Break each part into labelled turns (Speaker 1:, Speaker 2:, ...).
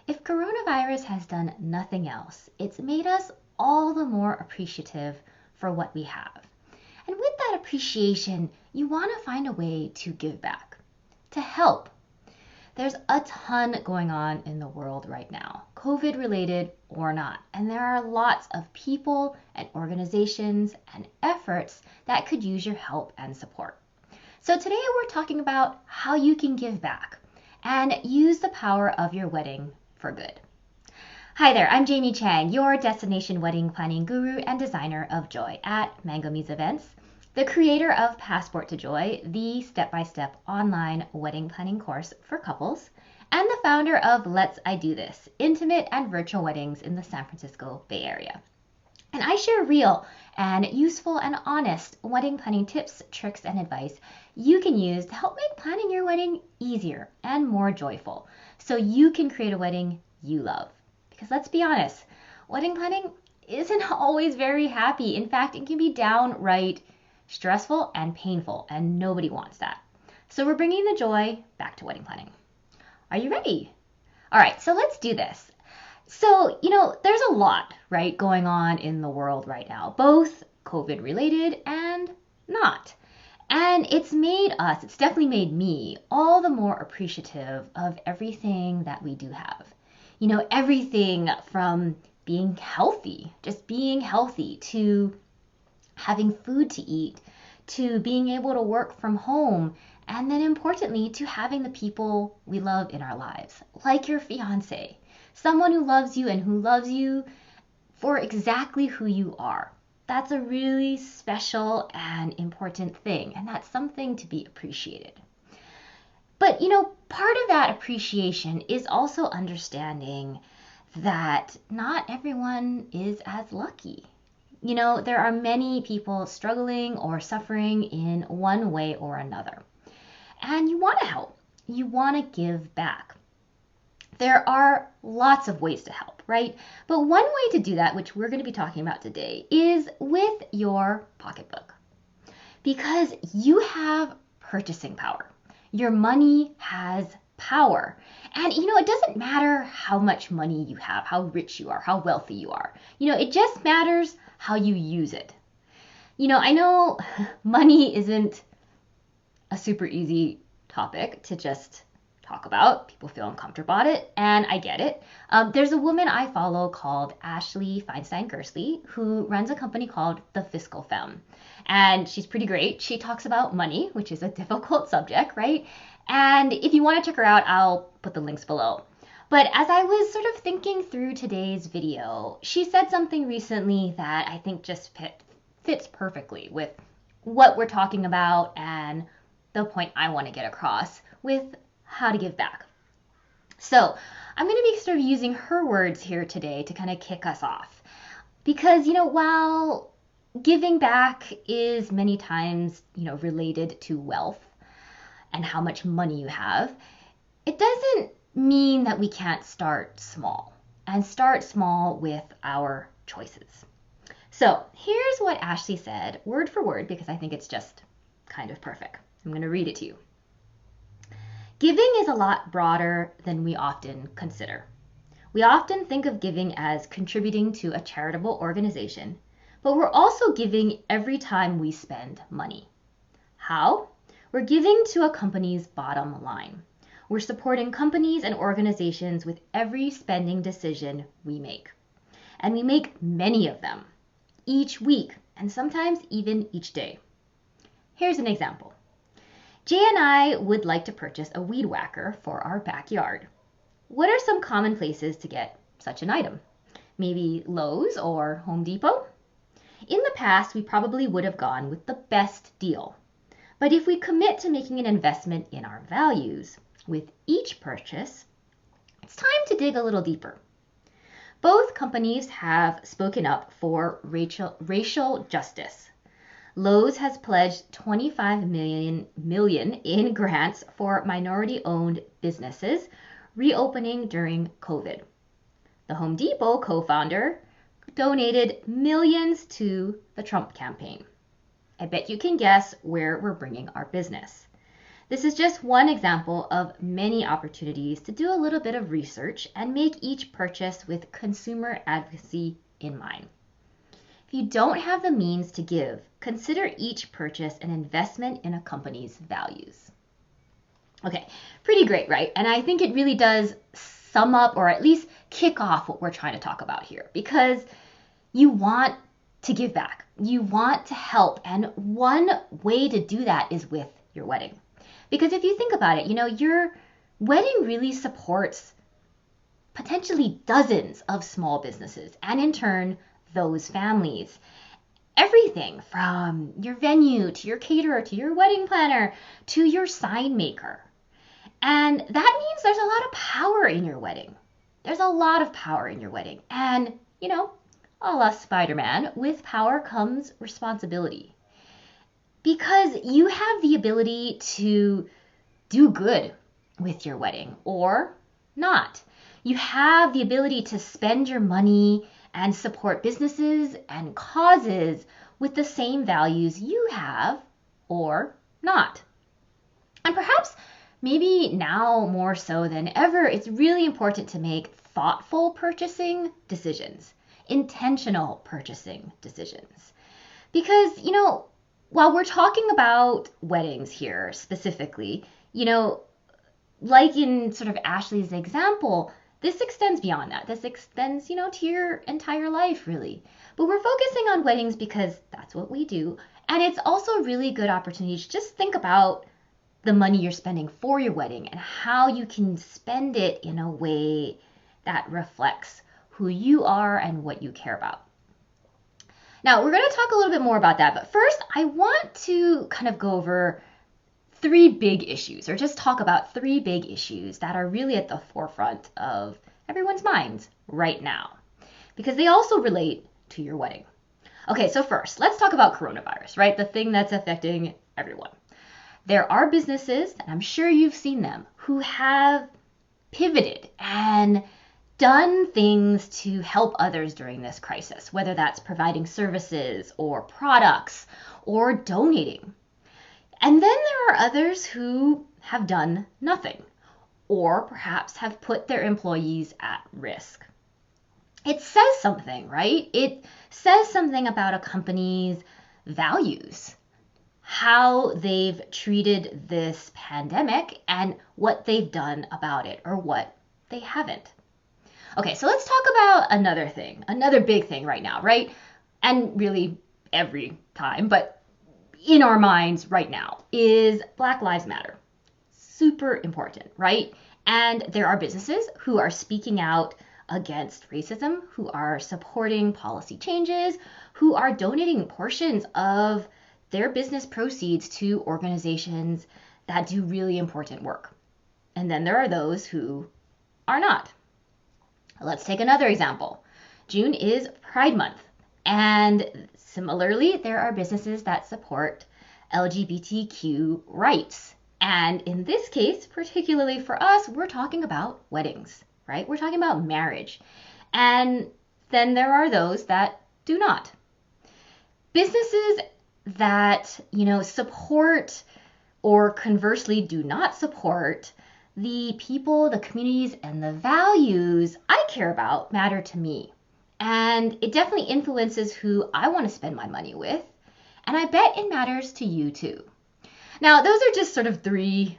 Speaker 1: If coronavirus has done nothing else, it's made us all the more appreciative for what we have. And with that appreciation, you want to find a way to give back, to help. There's a ton going on in the world right now, COVID related or not, and there are lots of people and organizations and efforts that could use your help and support. So today we're talking about how you can give back and use the power of your wedding for good. Hi there, I'm Jamie Chang, your destination wedding planning guru and designer of joy at Mangome's Events, the creator of Passport to Joy, the step-by-step online wedding planning course for couples, and the founder of Let's I Do This, intimate and virtual weddings in the San Francisco Bay Area. And I share real and useful and honest wedding planning tips, tricks, and advice you can use to help make planning your wedding easier and more joyful so you can create a wedding you love. Because let's be honest, wedding planning isn't always very happy. In fact, it can be downright stressful and painful, and nobody wants that. So we're bringing the joy back to wedding planning. Are you ready? All right, so let's do this. So, there's a lot, right, going on in the world right now, both COVID related and not. And it's definitely made me all the more appreciative of everything that we do have. Everything from being healthy, just being healthy, to having food to eat, to being able to work from home, and then importantly, to having the people we love in our lives, like your fiance. Someone who loves you and who loves you for exactly who you are. That's a really special and important thing, and that's something to be appreciated. But, part of that appreciation is also understanding that not everyone is as lucky. There are many people struggling or suffering in one way or another. And you want to help. You want to give back. There are lots of ways to help, right? But one way to do that, which we're going to be talking about today, is with your pocketbook. Because you have purchasing power. Your money has power. And, it doesn't matter how much money you have, how rich you are, how wealthy you are. It just matters how you use it. I know money isn't a super easy topic to just talk about. People feel uncomfortable about it, and I get it. There's a woman I follow called Ashley Feinstein-Gerstley who runs a company called The Fiscal Femme, and she's pretty great. She talks about money, which is a difficult subject, right? And if you want to check her out, I'll put the links below. But as I was sort of thinking through today's video, she said something recently that I think just fits perfectly with what we're talking about and the point I want to get across with how to give back. So I'm going to be sort of using her words here today to kind of kick us off. Because, while giving back is many times, related to wealth and how much money you have, it doesn't mean that we can't start small and start small with our choices. So here's what Ashley said, word for word, because I think it's just kind of perfect. I'm going to read it to you. Giving is a lot broader than we often consider. We often think of giving as contributing to a charitable organization, but we're also giving every time we spend money. How? We're giving to a company's bottom line. We're supporting companies and organizations with every spending decision we make. And we make many of them, each week, and sometimes even each day. Here's an example. Jay and I would like to purchase a weed whacker for our backyard. What are some common places to get such an item? Maybe Lowe's or Home Depot? In the past, we probably would have gone with the best deal. But if we commit to making an investment in our values with each purchase, it's time to dig a little deeper. Both companies have spoken up for racial justice. Lowe's has pledged $25 million in grants for minority-owned businesses reopening during COVID. The Home Depot co-founder donated millions to the Trump campaign. I bet you can guess where we're bringing our business. This is just one example of many opportunities to do a little bit of research and make each purchase with consumer advocacy in mind. If you don't have the means to give, consider each purchase an investment in a company's values. Okay, pretty great, right? And I think it really does sum up or at least kick off what we're trying to talk about here, because you want to give back. You want to help. And one way to do that is with your wedding. Because if you think about it, your wedding really supports potentially dozens of small businesses and in turn, those families. Everything from your venue to your caterer to your wedding planner to your sign maker. And that means there's a lot of power in your wedding. There's a lot of power in your wedding. And, a la Spider-Man, with power comes responsibility. Because you have the ability to do good with your wedding or not. You have the ability to spend your money and support businesses and causes with the same values you have or not. And perhaps maybe now more so than ever, it's really important to make thoughtful purchasing decisions, intentional purchasing decisions. Because, while we're talking about weddings here specifically, like in sort of Ashley's example, this extends beyond that. This extends, to your entire life, really. But we're focusing on weddings because that's what we do. And it's also a really good opportunity to just think about the money you're spending for your wedding and how you can spend it in a way that reflects who you are and what you care about. Now, we're going to talk a little bit more about that, but first I want to kind of go over three big issues, or just talk about three big issues that are really at the forefront of everyone's minds right now, because they also relate to your wedding. Okay, so first, let's talk about coronavirus, right? The thing that's affecting everyone. There are businesses, and I'm sure you've seen them, who have pivoted and done things to help others during this crisis, whether that's providing services or products or donating. And then there are others who have done nothing, or perhaps have put their employees at risk. It says something, right? It says something about a company's values, how they've treated this pandemic, and what they've done about it, or what they haven't. Okay, so let's talk about another thing, another big thing right now, right? And really every time, but in our minds right now is Black Lives Matter. Super important, right? And there are businesses who are speaking out against racism, who are supporting policy changes, who are donating portions of their business proceeds to organizations that do really important work. And then there are those who are not. Let's take another example. June is Pride Month. And similarly, there are businesses that support LGBTQ rights. And in this case, particularly for us, we're talking about weddings, right? We're talking about marriage. And then there are those that do not. Businesses that, support or conversely do not support the people, the communities, and the values I care about matter to me. And it definitely influences who I want to spend my money with. And I bet it matters to you too. Now, those are just sort of three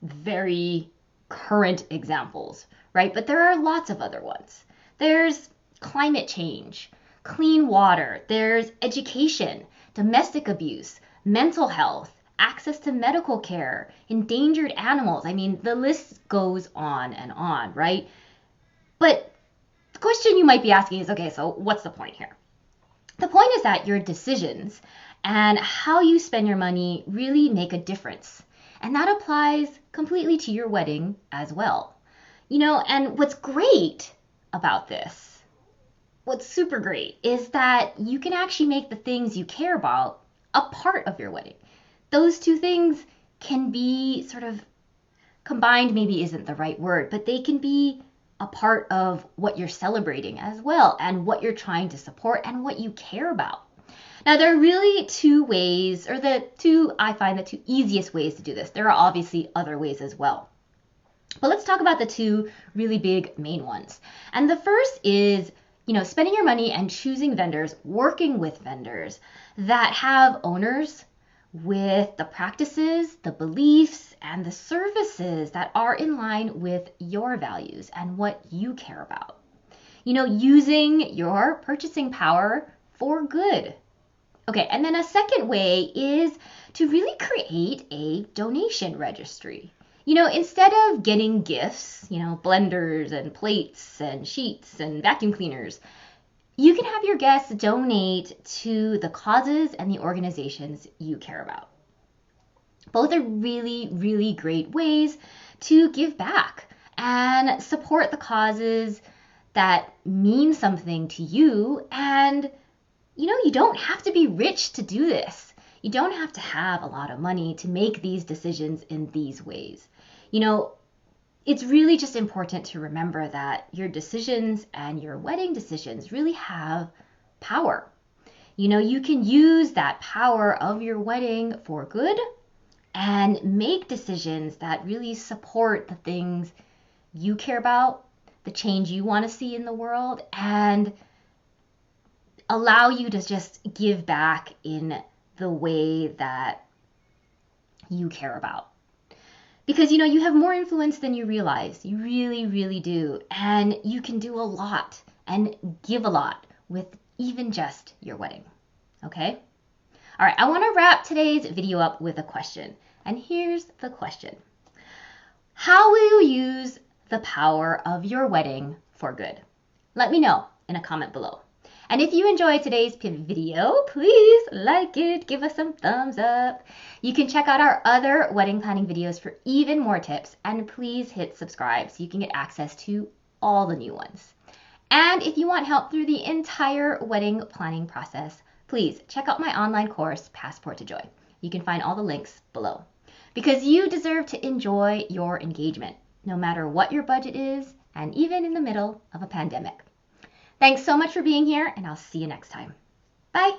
Speaker 1: very current examples, right? But there are lots of other ones. There's climate change, clean water, there's education, domestic abuse, mental health, access to medical care, endangered animals. I mean, the list goes on, right? But the question you might be asking is, okay, so what's the point here? The point is that your decisions and how you spend your money really make a difference. And that applies completely to your wedding as well. And what's great about this, what's super great, is that you can actually make the things you care about a part of your wedding. Those two things can be sort of combined, maybe isn't the right word, but they can be a part of what you're celebrating as well, and what you're trying to support and what you care about. Now, there are really two ways, or I find the two easiest ways to do this. There are obviously other ways as well. But let's talk about the two really big main ones. And the first is, spending your money and choosing vendors, working with vendors that have owners with the practices, the beliefs, and the services that are in line with your values and what you care about. Using your purchasing power for good. Okay, and then a second way is to really create a donation registry. Instead of getting gifts, blenders and plates and sheets and vacuum cleaners, you can have your guests donate to the causes and the organizations you care about. Both are really, really great ways to give back and support the causes that mean something to you. And, you don't have to be rich to do this. You don't have to have a lot of money to make these decisions in these ways. It's really just important to remember that your decisions and your wedding decisions really have power. You can use that power of your wedding for good and make decisions that really support the things you care about, the change you want to see in the world, and allow you to just give back in the way that you care about. Because, you have more influence than you realize. You really, really do. And you can do a lot and give a lot with even just your wedding. Okay? All right, I want to wrap today's video up with a question. And here's the question. How will you use the power of your wedding for good? Let me know in a comment below. And if you enjoyed today's video, please like it, give us some thumbs up. You can check out our other wedding planning videos for even more tips, and please hit subscribe so you can get access to all the new ones. And if you want help through the entire wedding planning process, please check out my online course, Passport to Joy. You can find all the links below. Because you deserve to enjoy your engagement, no matter what your budget is, and even in the middle of a pandemic. Thanks so much for being here, and I'll see you next time. Bye.